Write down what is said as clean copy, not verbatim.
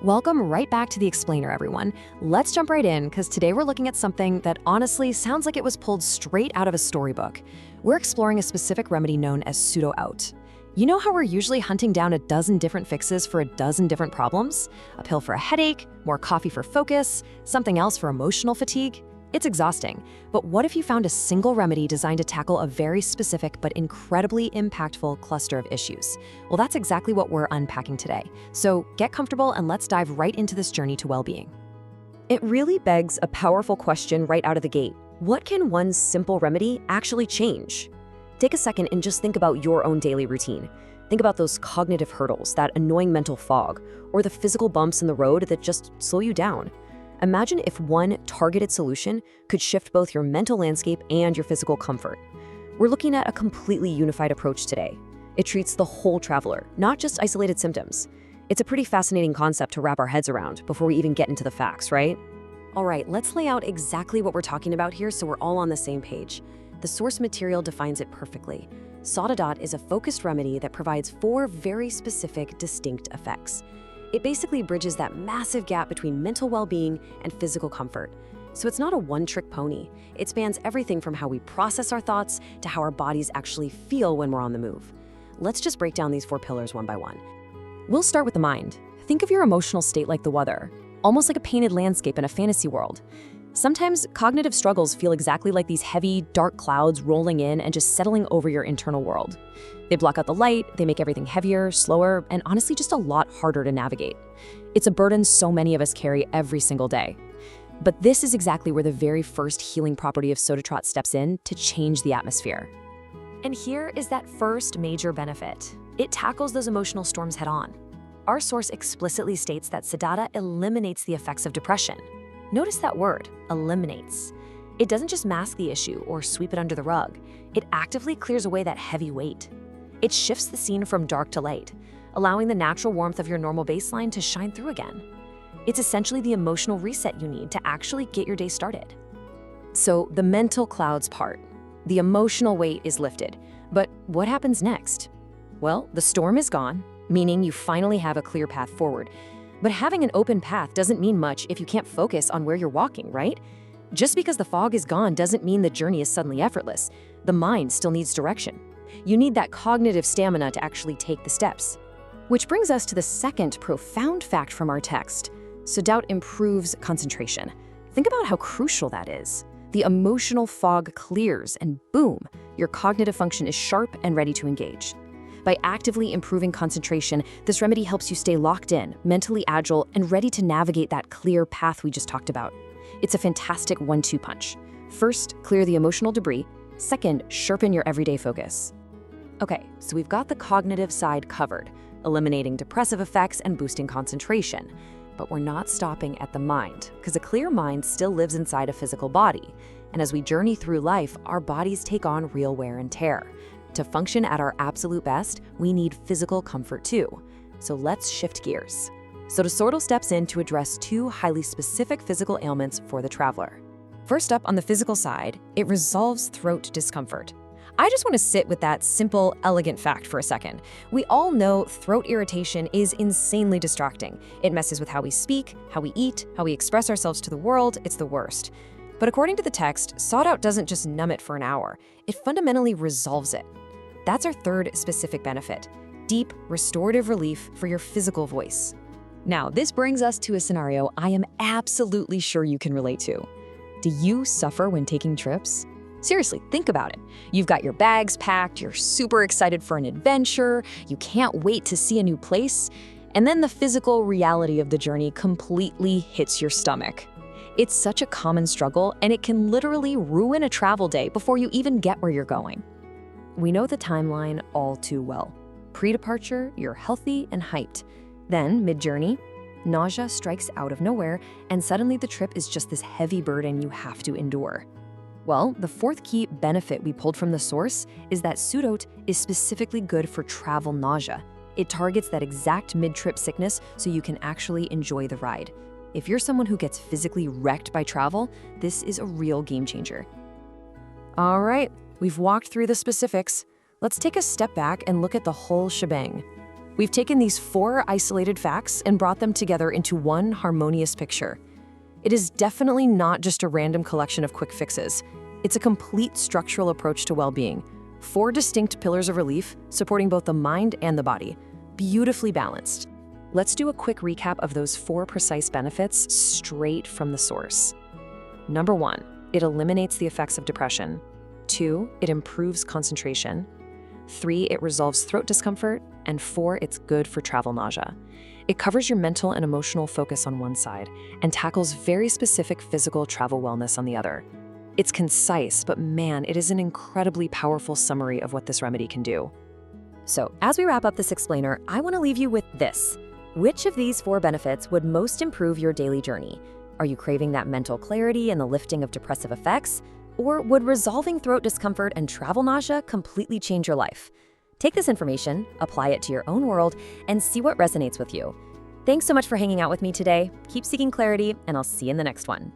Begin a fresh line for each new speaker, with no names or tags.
Welcome right back to the Explainer, everyone. Let's jump right in, because today we're looking at something that honestly sounds like it was pulled straight out of a storybook. We're exploring a specific remedy known as Sodaut. You know how we're usually hunting down a dozen different fixes for a dozen different problems? A pill for a headache, more coffee for focus, something else for emotional fatigue? It's exhausting, but what if you found a single remedy designed to tackle a very specific but incredibly impactful cluster of issues? Well, that's exactly what we're unpacking today. So get comfortable and let's dive right into this journey to well-being. It really begs a powerful question right out of the gate. What can one simple remedy actually change? Take a second and just think about your own daily routine. Think about those cognitive hurdles, that annoying mental fog, or the physical bumps in the road that just slow you down. Imagine if one targeted solution could shift both your mental landscape and your physical comfort. We're looking at a completely unified approach today. It treats the whole traveler, not just isolated symptoms. It's a pretty fascinating concept to wrap our heads around before we even get into the facts, right? All right, let's lay out exactly what we're talking about here so we're all on the same page. The source material defines it perfectly. Sodaut is a focused remedy that provides 4 very specific, distinct effects. It basically bridges that massive gap between mental well-being and physical comfort. So it's not a one-trick pony. It spans everything from how we process our thoughts to how our bodies actually feel when we're on the move. Let's just break down these 4 pillars one by one. We'll start with the mind. Think of your emotional state like the weather, almost like a painted landscape in a fantasy world. Sometimes cognitive struggles feel exactly like these heavy, dark clouds rolling in and just settling over your internal world. They block out the light, they make everything heavier, slower, and honestly just a lot harder to navigate. It's a burden so many of us carry every single day. But this is exactly where the very first healing property of Sodaut steps in to change the atmosphere. And here is that first major benefit. It tackles those emotional storms head on. Our source explicitly states that Sodaut eliminates the effects of depression. Notice that word, eliminates. It doesn't just mask the issue or sweep it under the rug. It actively clears away that heavy weight. It shifts the scene from dark to light, allowing the natural warmth of your normal baseline to shine through again. It's essentially the emotional reset you need to actually get your day started. So the mental clouds part. The emotional weight is lifted. But what happens next? Well, the storm is gone, meaning you finally have a clear path forward. But having an open path doesn't mean much if you can't focus on where you're walking, right? Just because the fog is gone doesn't mean the journey is suddenly effortless. The mind still needs direction. You need that cognitive stamina to actually take the steps. Which brings us to the second profound fact from our text. Sodaut improves concentration. Think about how crucial that is. The emotional fog clears and boom, your cognitive function is sharp and ready to engage. By actively improving concentration, this remedy helps you stay locked in, mentally agile, and ready to navigate that clear path we just talked about. It's a fantastic 1-2 punch. First, clear the emotional debris. Second, sharpen your everyday focus. Okay, so we've got the cognitive side covered, eliminating depressive effects and boosting concentration. But we're not stopping at the mind, because a clear mind still lives inside a physical body. And as we journey through life, our bodies take on real wear and tear. To function at our absolute best, we need physical comfort too. So let's shift gears. Sodaut steps in to address 2 highly specific physical ailments for the traveler. First up, on the physical side, it resolves throat discomfort. I just want to sit with that simple, elegant fact for a second. We all know throat irritation is insanely distracting. It messes with how we speak, how we eat, how we express ourselves to the world. It's the worst. But according to the text, Sodaut doesn't just numb it for an hour. It fundamentally resolves it. That's our third specific benefit, deep, restorative relief for your physical voice. Now, this brings us to a scenario I am absolutely sure you can relate to. Do you suffer when taking trips? Seriously, think about it. You've got your bags packed, you're super excited for an adventure, you can't wait to see a new place, and then the physical reality of the journey completely hits your stomach. It's such a common struggle, and it can literally ruin a travel day before you even get where you're going. We know the timeline all too well. Pre-departure, you're healthy and hyped. Then, mid-journey, nausea strikes out of nowhere, and suddenly the trip is just this heavy burden you have to endure. Well, the 4th key benefit we pulled from the source is that Sodaut is specifically good for travel nausea. It targets that exact mid-trip sickness so you can actually enjoy the ride. If you're someone who gets physically wrecked by travel, this is a real game changer. All right, we've walked through the specifics. Let's take a step back and look at the whole shebang. We've taken these 4 isolated facts and brought them together into one harmonious picture. It is definitely not just a random collection of quick fixes. It's a complete structural approach to well-being. 4 distinct pillars of relief supporting both the mind and the body, beautifully balanced. Let's do a quick recap of those 4 precise benefits straight from the source. Number 1, it eliminates the effects of depression. 2, it improves concentration. 3, it resolves throat discomfort. And 4, it's good for travel nausea. It covers your mental and emotional focus on one side and tackles very specific physical travel wellness on the other. It's concise, but man, it is an incredibly powerful summary of what this remedy can do. So, as we wrap up this explainer, I want to leave you with this. Which of these 4 benefits would most improve your daily journey? Are you craving that mental clarity and the lifting of depressive effects? Or would resolving throat discomfort and travel nausea completely change your life? Take this information, apply it to your own world, and see what resonates with you. Thanks so much for hanging out with me today. Keep seeking clarity, and I'll see you in the next one.